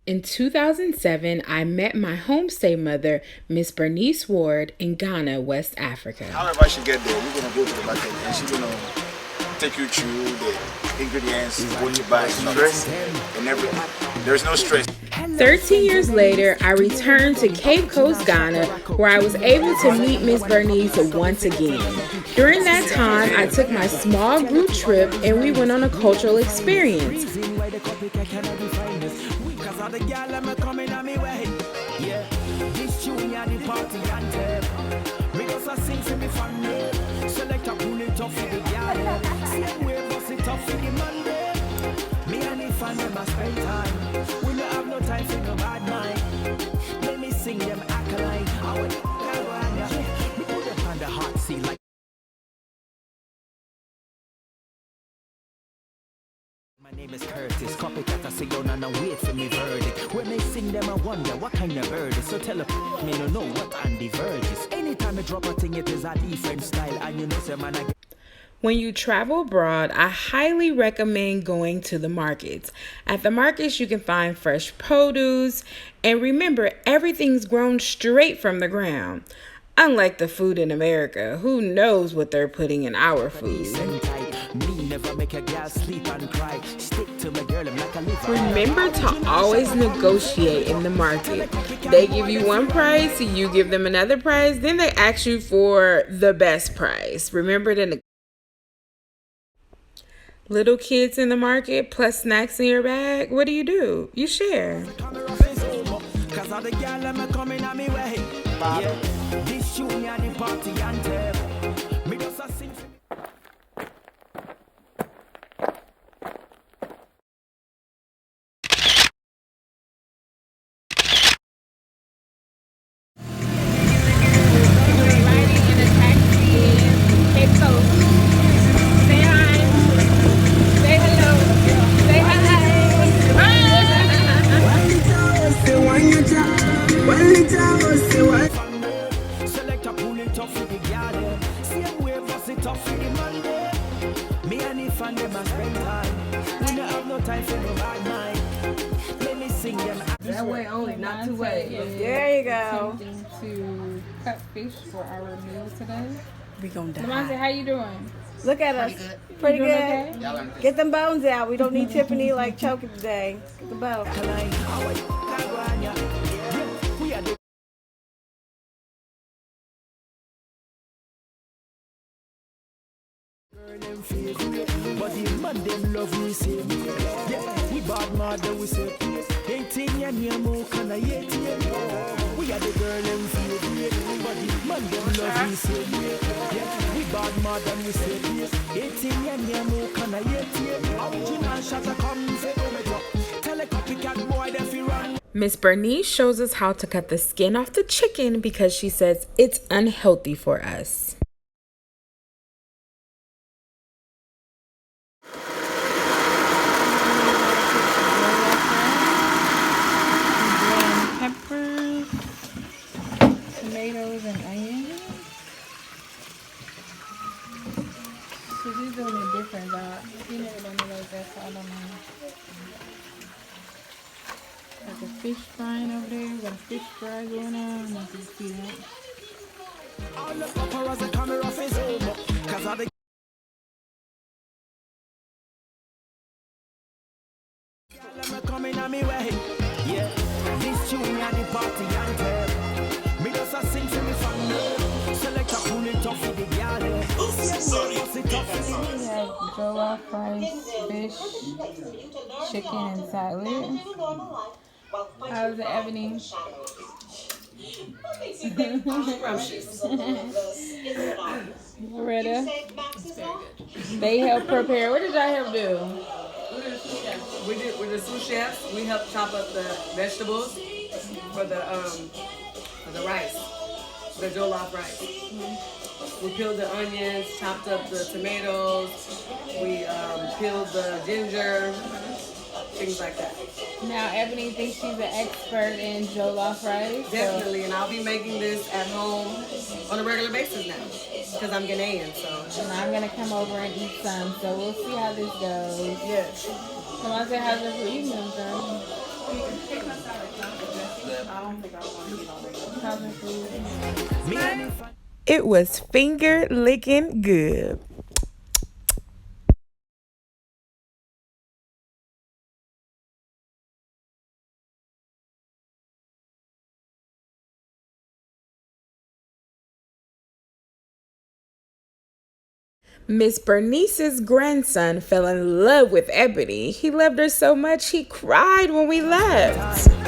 In 2007, I met my homestay mother, Miss Bernice Ward, in Ghana, West Africa. However she get there, we're gonna go to the market and she's gonna take you through the ingredients, what you buy, stress, and everything. There's no stress. 13 years later, I returned to Cape Coast, Ghana, where I was able to meet Miss Bernice once again. During that time, I took my small group trip and we went on a cultural experience. My name is Curtis, copycat I say yo and wait for me verdict. When they sing them I wonder what kind of bird is. So tell a me no know what on the verge is. Anytime I drop a thing it is a different style and you know say man I get. When you travel abroad, I highly recommend going to the markets. At the markets, you can find fresh produce, and remember, everything's grown straight from the ground. Unlike the food in America, who knows what they're putting in our food. Remember to always negotiate in the market. They give you one price, you give them another price, then they ask you for the best price. Remember to negotiate. Little kids in the market plus snacks in your bag, what do? You share. That way only, not two ways. There you go. Attempting to cut fish for our meal today. We gonna die. Lamont, how you doing? Look at us. Pretty You good. doing okay? Get them bones out. We don't need Tiffany like choking today. Get the bones. But the man them love me say yeah, we bad mother we say 18 years near more can I yet we are the girl them feel but the man them love me say yeah, we bad mother we say 18 years near more can I yet original shot a come say tell a copycat boy that fi run. Miss Bernice shows us how to cut the skin off the chicken because she says it's unhealthy for us. Tomatoes and onions. So she's doing it different, but you never done it like that, so I don't know. Like a fish frying over there, got a fish fry going on. I can see that. All the paparazzi camera face over, 'cause I the girl coming on me way. Yeah, this tune at the party anthem. Me just a sing to me from select a pull it off with the girl. We have jollof rice, fish, chicken, and salad. How's it, Ebony? Loretta? They help prepare. What did y'all help do? We're the sous chefs. We help chop up the vegetables for the rice, the jollof rice. We peeled the onions, chopped up the tomatoes. We peeled the ginger, things like that. Now, Ebony thinks she's an expert in jollof rice. Definitely, and I'll be making this at home on a regular basis now because I'm Ghanaian. So And I'm going to come over and eat some, so we'll see how this goes. yes, Come on, say how's it for you, girl? It was finger licking good. Miss Bernice's grandson fell in love with Ebony. He loved her so much he cried when we left.